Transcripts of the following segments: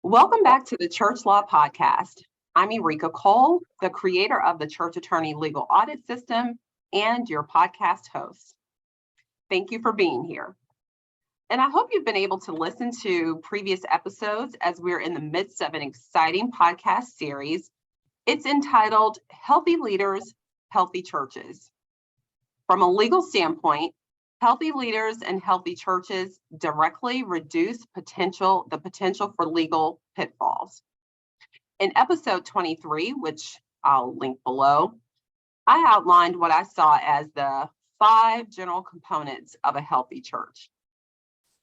Welcome back to the Church Law Podcast. I'm Eureka Cole, the creator of the Church Attorney Legal Audit System and your podcast host. Thank you for being here. And I hope you've been able to listen to previous episodes as we're in the midst of an exciting podcast series. It's entitled Healthy Leaders, Healthy Churches. From a legal standpoint, healthy leaders and healthy churches directly reduce the potential for legal pitfalls. In episode 23, which I'll link below, I outlined what I saw as the 5 general components of a healthy church.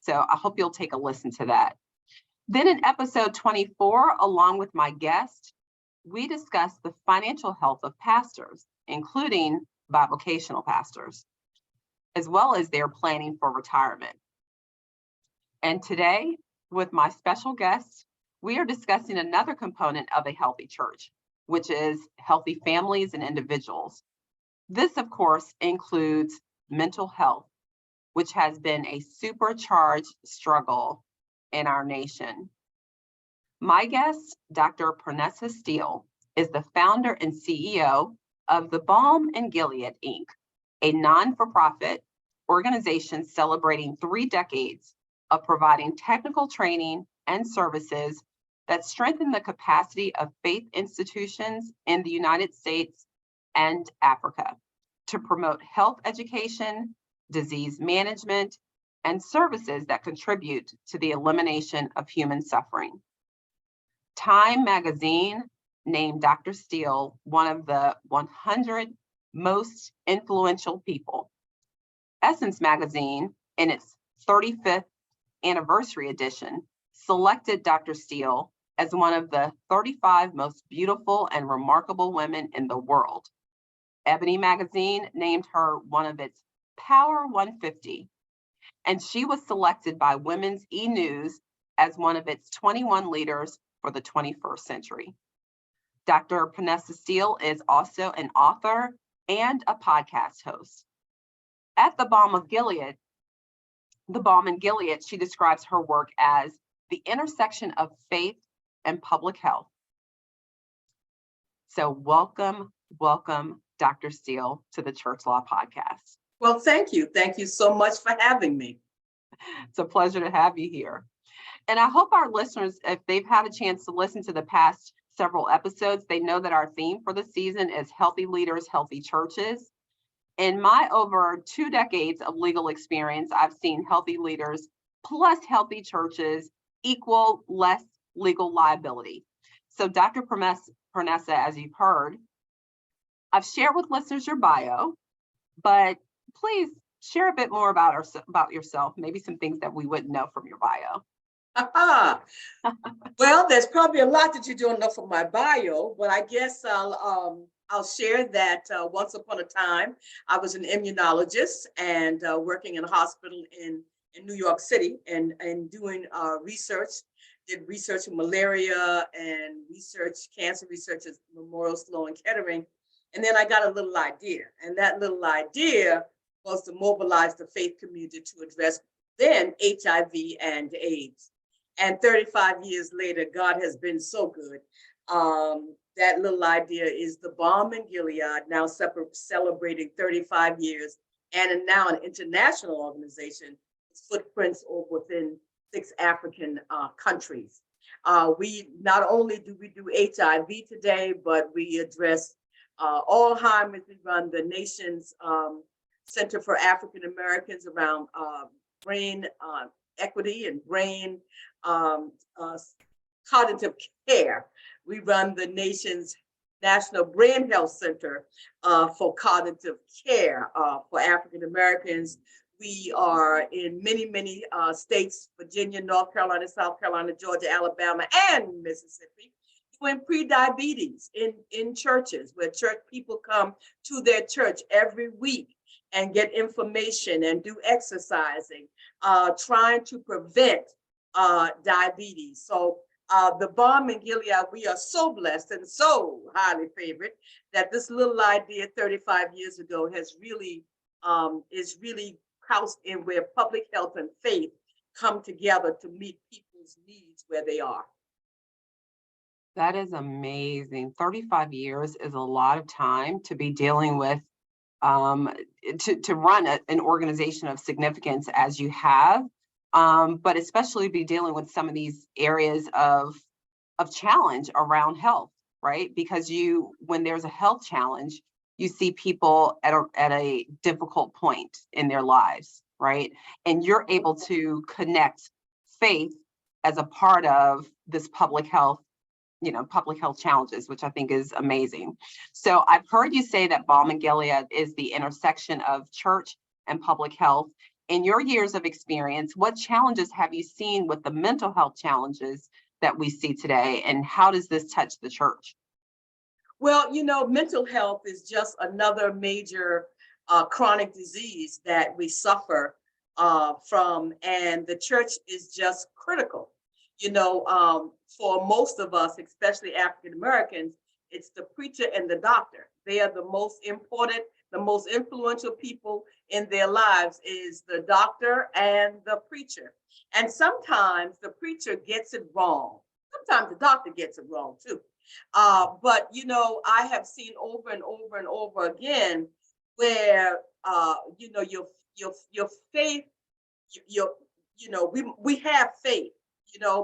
So I hope you'll take a listen to that. Then in episode 24, along with my guest, we discussed the financial health of pastors, including bivocational pastors, as well as their planning for retirement. And today, with my special guest, we are discussing another component of a healthy church, which is healthy families and individuals. This, of course, includes mental health, which has been a supercharged struggle in our nation. My guest, Dr. Pernessa Seele, is the founder and CEO of the Balm and Gilead, Inc., a non-for-profit organization celebrating 3 decades of providing technical training and services that strengthen the capacity of faith institutions in the United States and Africa to promote health education, disease management, and services that contribute to the elimination of human suffering. Time magazine named Dr. Seele one of the 100 most influential people. Essence magazine, in its 35th anniversary edition, selected Dr. Seele as one of the 35 most beautiful and remarkable women in the world. Ebony magazine named her one of its Power 150, and she was selected by Women's E-News as one of its 21 leaders for the 21st century. Dr. Pernessa Seele is also an author and a podcast host. At the Balm and Gilead, she describes her work as the intersection of faith and public health. So welcome, Dr. Seele, to the Church Law Podcast. Well, thank you. Thank you so much for having me. It's a pleasure to have you here. And I hope our listeners, if they've had a chance to listen to the past several episodes, they know that our theme for the season is Healthy Leaders, Healthy Churches. In my over 2 decades of legal experience, I've seen healthy leaders plus healthy churches equal less legal liability. So Dr. Pernessa, as you've heard, I've shared with listeners your bio, but please share a bit more about yourself, maybe some things that we wouldn't know from your bio. Well, there's probably a lot that you don't know from my bio, but I guess I'll share that once upon a time, I was an immunologist and working in a hospital in New York City and doing research, did research in malaria and cancer research at Memorial Sloan Kettering. And then I got a little idea, and that little idea was to mobilize the faith community to address then HIV and AIDS. And 35 years later, God has been so good. That little idea is the Balm and Gilead, now celebrating 35 years, and now an international organization with footprints within 6 African countries. We not only do we do HIV today, but we address Alzheimer's. We run the nation's Center for African Americans around brain equity and brain cognitive care. We run the nation's National Brain Health Center for cognitive care for African Americans. We are in many states, Virginia, North Carolina, South Carolina, Georgia, Alabama, and Mississippi, doing pre-diabetes in churches, where church people come to their church every week and get information and do exercising, trying to prevent diabetes. So the Balm and Gilead, we are so blessed and so highly favored that this little idea 35 years ago has really is really housed in where public health and faith come together to meet people's needs where they are. That is amazing. 35 years is a lot of time to be dealing with, um, to run an organization of significance as you have, but especially be dealing with some of these areas of challenge around health, right? Because when there's a health challenge, you see people at a difficult point in their lives, right? And you're able to connect faith as a part of this public health challenges, which I think is amazing. So I've heard you say that Balm and Gilead is the intersection of church and public health. In your years of experience, what challenges have you seen with the mental health challenges that we see today, and how does this touch the church? Well, mental health is just another major chronic disease that we suffer from, and the church is just critical. For most of us, especially African Americans, it's the preacher and the doctor. They are the most important, the most influential people in their lives is the doctor and the preacher. And sometimes the preacher gets it wrong. Sometimes the doctor gets it wrong too. But I have seen over and over and over again where your faith, your we have faith,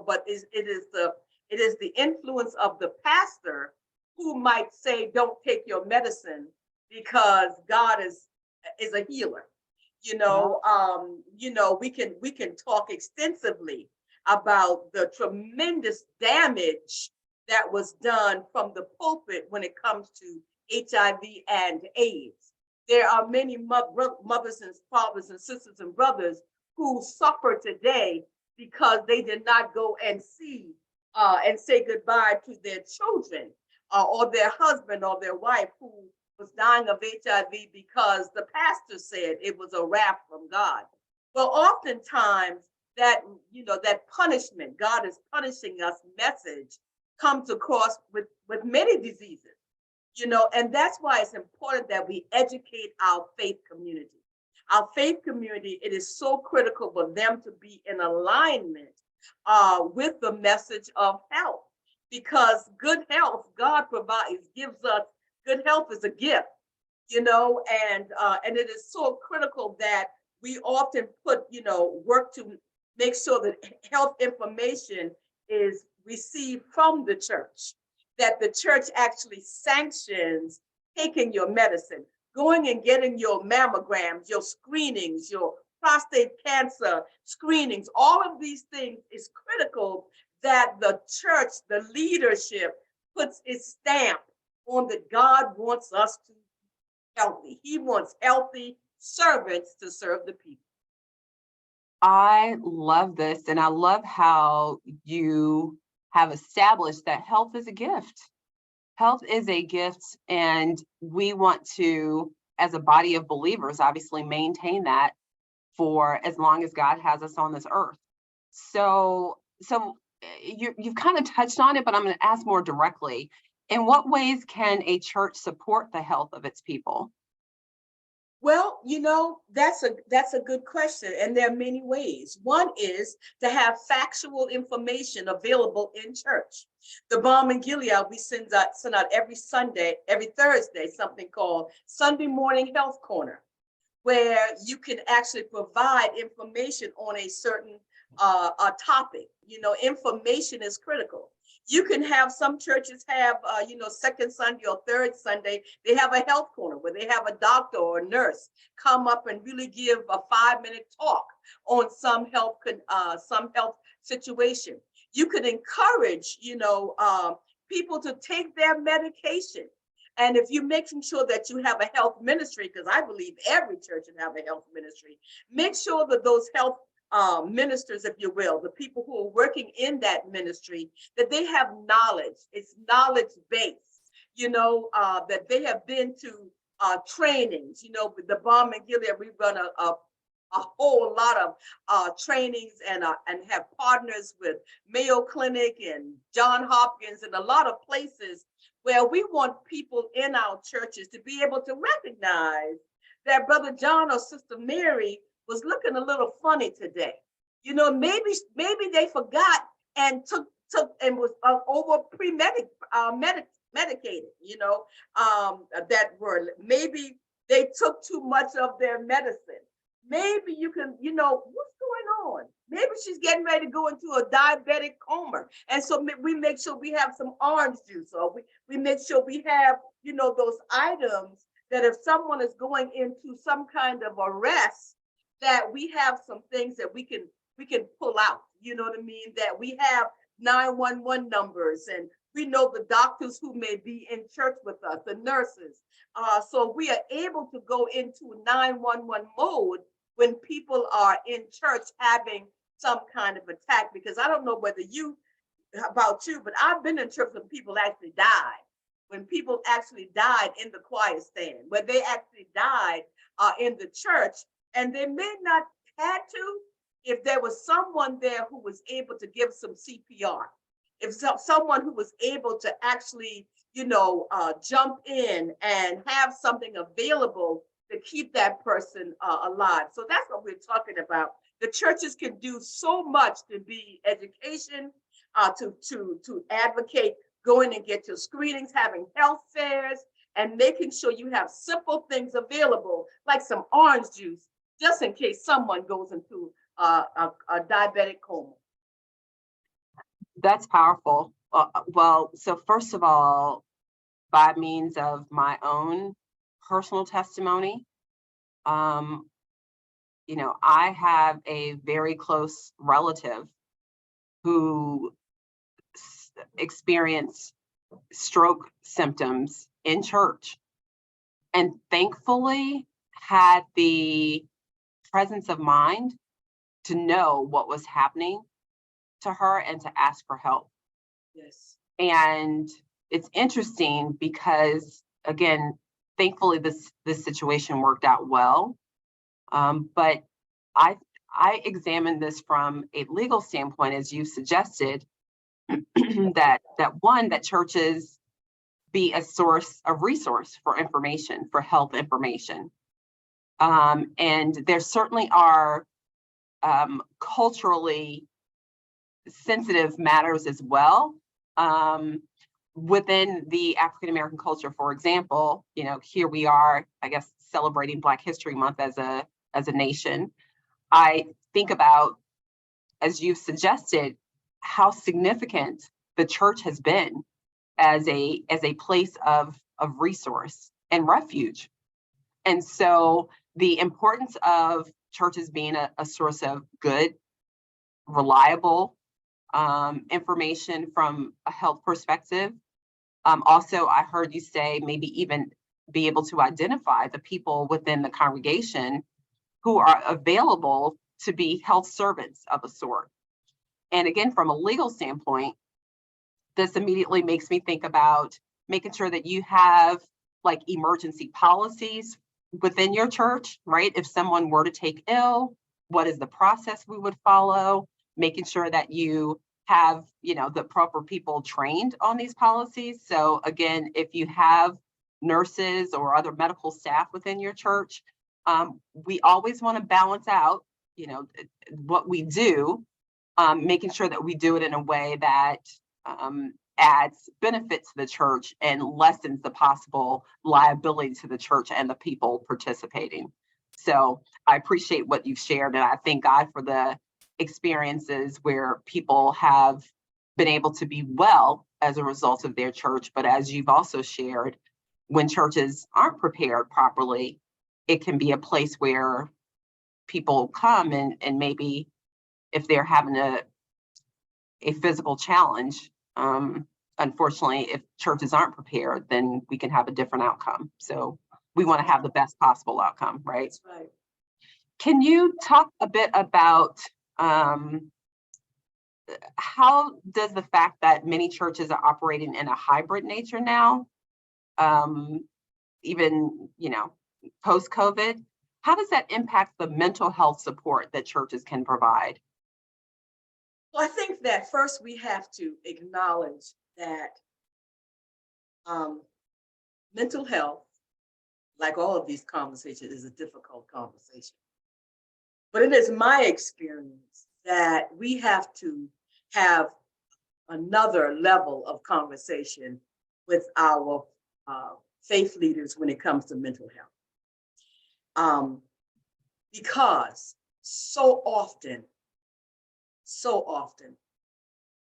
but it is the influence of the pastor who might say, "Don't take your medicine because God is a healer." We can talk extensively about the tremendous damage that was done from the pulpit when it comes to HIV and AIDS. There are many mothers and fathers and sisters and brothers who suffer today because they did not go and see and say goodbye to their children or their husband or their wife who was dying of HIV because the pastor said it was a wrath from God. Well, oftentimes that punishment, God is punishing us message comes across with many diseases, and that's why it's important that we educate our faith community. Our faith community, it is so critical for them to be in alignment with the message of health, because good health, God provides, gives us. Good health is a gift, and it is so critical that we often work to make sure that health information is received from the church, that the church actually sanctions taking your medicine, going and getting your mammograms, your screenings, your prostate cancer screenings. All of these things is critical that the church, the leadership, puts its stamp on that God wants us to be healthy. He wants healthy servants to serve the people. I love this, and I love how you have established that health is a gift. Health is a gift, and we want to, as a body of believers, obviously maintain that for as long as God has us on this earth. So you've kind of touched on it, but I'm going to ask more directly. In what ways can a church support the health of its people? Well, that's a good question, and there are many ways. One is to have factual information available in church. The Balm and Gilead, we send out every Sunday, every Thursday, something called Sunday Morning Health Corner, where you can actually provide information on a certain topic. Information is critical. You can have some churches have, second Sunday or third Sunday, they have a health corner where they have a doctor or a nurse come up and really give a 5-minute talk on some health situation. You could encourage, people to take their medication. And if you're making sure that you have a health ministry, because I believe every church should have a health ministry, make sure that those health ministers, if you will, the people who are working in that ministry, that they have knowledge. It's knowledge-based, that they have been to trainings. With the Balm and Gilead, we run a whole lot of trainings and have partners with Mayo Clinic and John Hopkins and a lot of places where we want people in our churches to be able to recognize that Brother John or Sister Mary was looking a little funny today. Maybe they forgot and took took and was over medicated, that word. Maybe they took too much of their medicine. Maybe you can, what's going on? Maybe she's getting ready to go into a diabetic coma. And so we make sure we have some orange juice, or we make sure we have, those items that if someone is going into some kind of arrest, that we have some things that we can pull out, you know what I mean? That we have 911 numbers, and we know the doctors who may be in church with us, the nurses. So we are able to go into 911 mode when people are in church having some kind of attack. Because I don't know about you, but I've been in church when people actually died. When people actually died in the choir stand, where they actually died in the church, and they may not had to if there was someone there who was able to give some CPR, if someone who was able to actually, jump in and have something available to keep that person alive. So that's what we're talking about. The churches can do so much to be education, to advocate going and get your screenings, having health fairs, and making sure you have simple things available, like some orange juice, just in case someone goes into a diabetic coma. That's powerful. Well, so first of all, by means of my own personal testimony, I have a very close relative who experienced stroke symptoms in church, and thankfully had the presence of mind to know what was happening to her and to ask for help. Yes. And it's interesting because, again, thankfully this situation worked out well. But I examined this from a legal standpoint, as you suggested, that churches be a source of resource for information, for health information. And there certainly are culturally sensitive matters as well. Within the African American culture, for example, here we are, I guess, celebrating Black History Month as a nation. I think about, as you've suggested, how significant the church has been as a place of resource and refuge. And so the importance of churches being a source of good, reliable information from a health perspective. Also, I heard you say maybe even be able to identify the people within the congregation who are available to be health servants of a sort. And again, from a legal standpoint, this immediately makes me think about making sure that you have like emergency policies within your church, right? If someone were to take ill, what is the process we would follow? Making sure that you have, the proper people trained on these policies. So again, if you have nurses or other medical staff within your church, we always want to balance out, what we do, making sure that we do it in a way that adds benefit to the church and lessens the possible liability to the church and the people participating. So I appreciate what you've shared, and I thank God for the experiences where people have been able to be well as a result of their church. But as you've also shared, when churches aren't prepared properly, it can be a place where people come and maybe if they're having a physical challenge, unfortunately, if churches aren't prepared, then we can have a different outcome. So we want to have the best possible outcome, right? That's right. Can you talk a bit about how does the fact that many churches are operating in a hybrid nature now, even, post-COVID, how does that impact the mental health support that churches can provide? Well, I think that first we have to acknowledge that mental health, like all of these conversations, is a difficult conversation. But it is my experience that we have to have another level of conversation with our faith leaders when it comes to mental health. Because so often,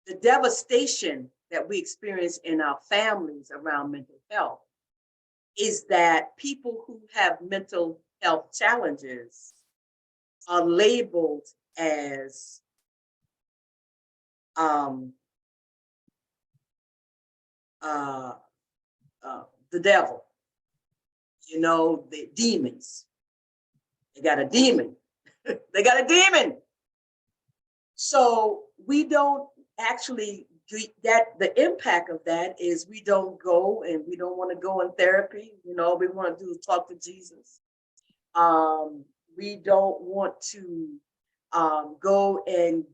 the devastation that we experience in our families around mental health is that people who have mental health challenges are labeled as the devil, the demons. They got a demon. They got a demon. So we don't actually the impact of that is we don't go, and we don't want to go in therapy. We want to do is talk to Jesus. We don't want to go and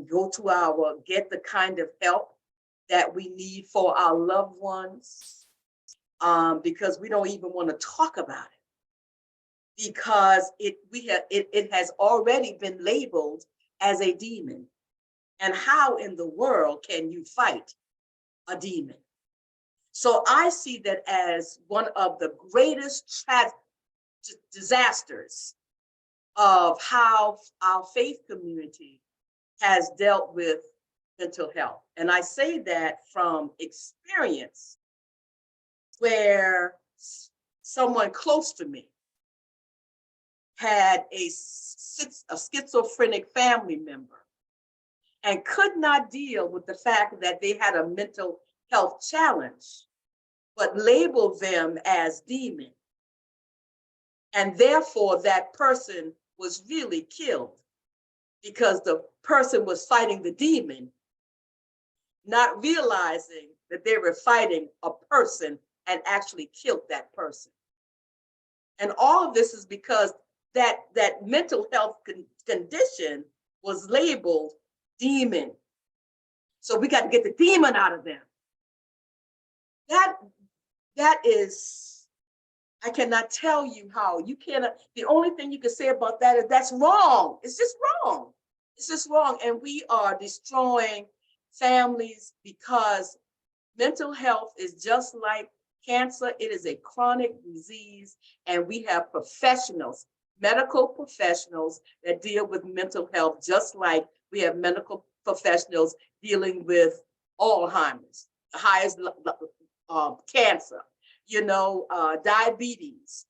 go to get the kind of help that we need for our loved ones, because we don't even want to talk about it, because it has already been labeled as a demon. And how in the world can you fight a demon? So I see that as one of the greatest disasters of how our faith community has dealt with mental health. And I say that from experience, where someone close to me had a schizophrenic family member and could not deal with the fact that they had a mental health challenge, but labeled them as demon. And therefore, that person was really killed because the person was fighting the demon, not realizing that they were fighting a person and actually killed that person. And all of this is because that mental health condition was labeled demon. So we got to get the demon out of them. That is, I cannot tell you how. You cannot, the only thing you can say about that is that's wrong. It's just wrong. It's just wrong. And we are destroying families, because mental health is just like cancer. It is a chronic disease, and we have professionals, medical professionals that deal with mental health, just like we have medical professionals dealing with Alzheimer's, the highest cancer, diabetes,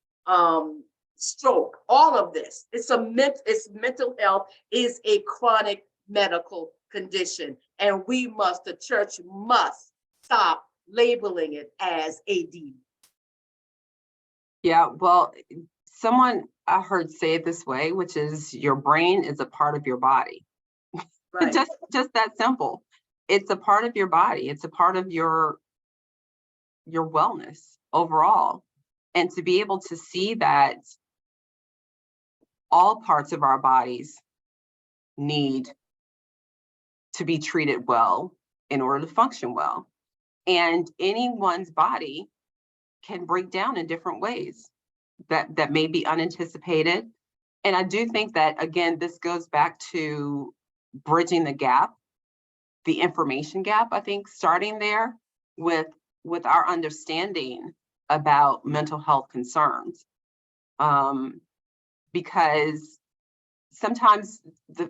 stroke, all of this. It's mental health is a chronic medical condition, and the church must stop labeling it as a demon. Yeah, well, someone I heard say it this way, which is your brain is a part of your body. Right. just that simple. It's a part of your body. It's a part of your wellness overall. And to be able to see that all parts of our bodies need to be treated well in order to function well. And anyone's body can break down in different ways that may be unanticipated. And I do think that, again, this goes back to bridging the gap, the information gap, I think, starting there with our understanding about mental health concerns. Because sometimes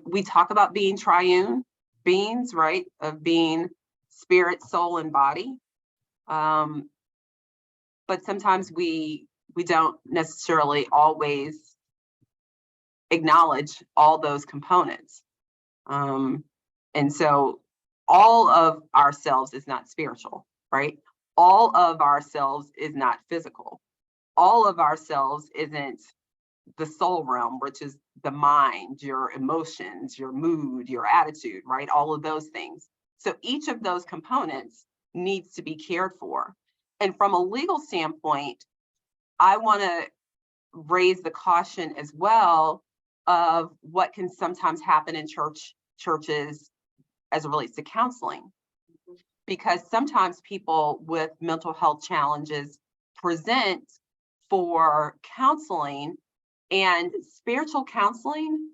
we talk about being triune beings, right? Of being spirit, soul, and body. But sometimes we don't necessarily always acknowledge all those components. And so all of ourselves is not spiritual, right? All of ourselves is not physical. All of ourselves isn't the soul realm, which is the mind, your emotions, your mood, your attitude, right? All of those things. So each of those components needs to be cared for. And from a legal standpoint, I want to raise the caution as well of what can sometimes happen in churches as it relates to counseling. Because sometimes people with mental health challenges present for counseling, and spiritual counseling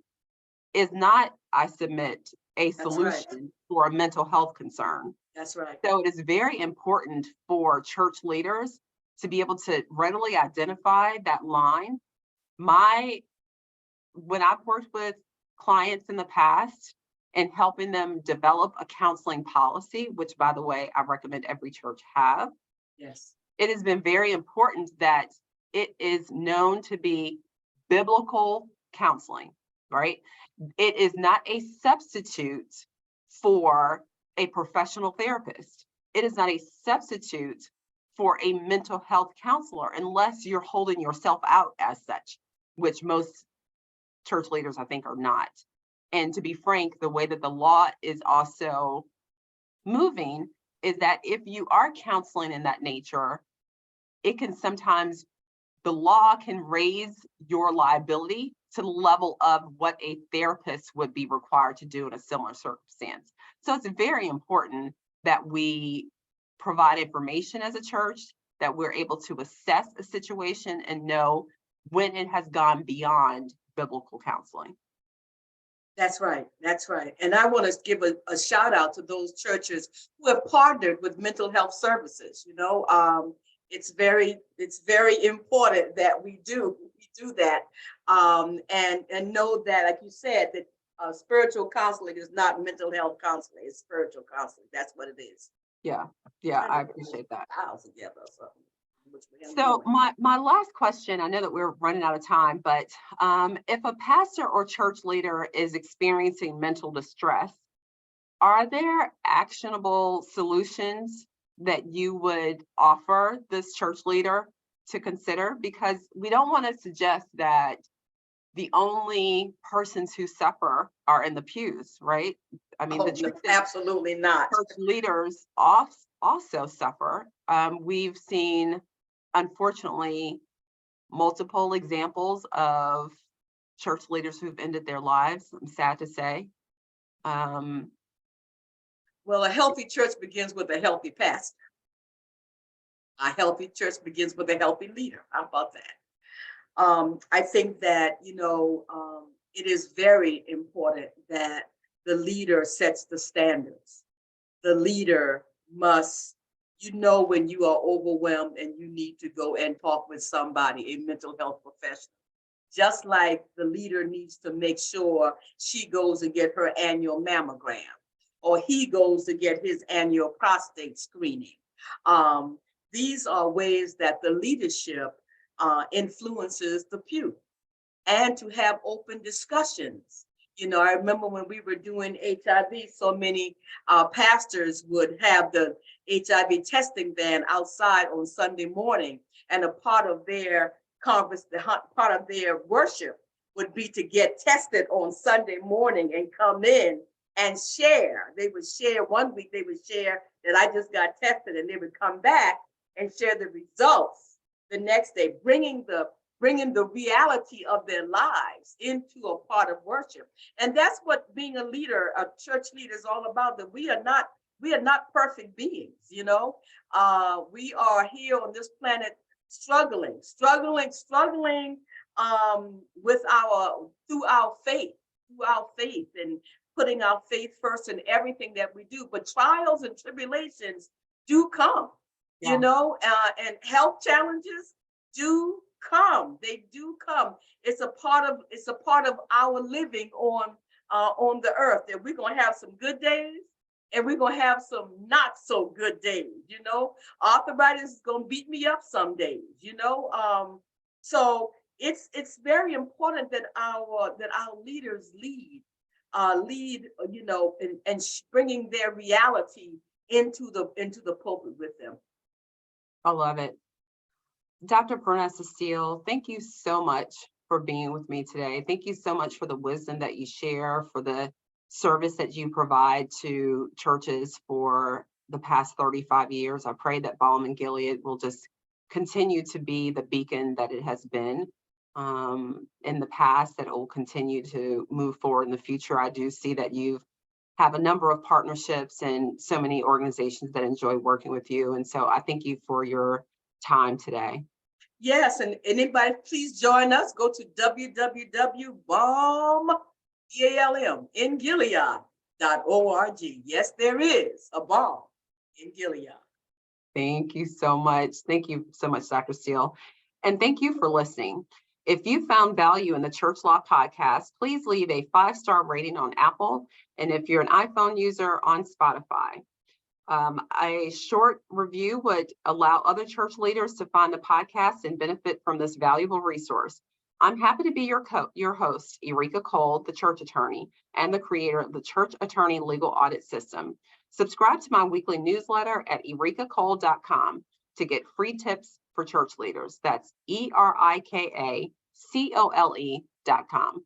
is not, I submit, a That's right. solution for a mental health concern. That's right. So it is very important for church leaders to be able to readily identify that line. When I've worked with clients in the past and helping them develop a counseling policy, which by the way, I recommend every church have, Yes. it has been very important that it is known to be biblical counseling, right? It is not a substitute for a professional therapist. It is not a substitute for a mental health counselor unless you're holding yourself out as such, which most church leaders, I think, are not. And to be frank, the way that the law is also moving is that if you are counseling in that nature, it can sometimes, the law can raise your liability to the level of what a therapist would be required to do in a similar circumstance. So it's very important that we provide information as a church, that we're able to assess a situation and know when it has gone beyond biblical counseling. That's right. That's right. And I want to give a shout out to those churches who have partnered with mental health services. It's very important that we do that, and know that, like you said, that spiritual counseling is not mental health counseling; it's spiritual counseling. That's what it is. Yeah, I appreciate that. Together, So my last question, I know that we're running out of time, but if a pastor or church leader is experiencing mental distress, are there actionable solutions that you would offer this church leader to consider? Because we don't want to suggest that the only persons who suffer are in the pews, right? I mean, the truth is, absolutely not. church leaders also suffer. We've seen, unfortunately, multiple examples of church leaders who've ended their lives. I'm sad to say. Well, a healthy church begins with a healthy pastor. A healthy church begins with a healthy leader. How about that? I think that, it is very important that the leader sets the standards. The leader must, when you are overwhelmed and you need to go and talk with somebody, a mental health professional. Just like the leader needs to make sure she goes and get her annual mammogram, or he goes to get his annual prostate screening. These are ways that the leadership influences the pew, and to have open discussions. I remember when we were doing HIV, so many pastors would have the HIV testing van outside on Sunday morning, and a part of their part of their worship would be to get tested on Sunday morning and come in and share. They would share, one week they would share that I just got tested, and they would come back and share the results the next day, bringing the reality of their lives into a part of worship. And that's what being a leader, a church leader, is all about, that we are not perfect beings. We are here on this planet struggling with through our faith, and putting our faith first in everything that we do. But trials and tribulations do come, and health challenges do come. They do come. It's a part of our living on the earth, that we're going to have some good days and we're going to have some not so good days. Arthritis is going to beat me up some days. So it's very important that our leaders lead, and bringing their reality into the pulpit with them. I love it. Dr. Pernessa Seele, thank you so much for being with me today. Thank you so much for the wisdom that you share, for the service that you provide to churches for the past 35 years. I pray that Balm and Gilead will just continue to be the beacon that it has been in the past, that it will continue to move forward in the future. I do see that you have a number of partnerships and so many organizations that enjoy working with you. And so I thank you for your time today. Yes, and anybody, please join us. Go to www.balm, in Gilead, Yes, there is a balm in Gilead. Thank you so much. Thank you so much, Dr. Seele. And thank you for listening. If you found value in the Church Law Podcast, please leave a 5-star rating on Apple. And if you're an iPhone user, on Spotify. A short review would allow other church leaders to find the podcast and benefit from this valuable resource. I'm happy to be your host, Eureka Cole, the church attorney, and the creator of the Church Attorney Legal Audit System. Subscribe to my weekly newsletter at eurekacole.com to get free tips for church leaders. That's ERIKACOLE.com.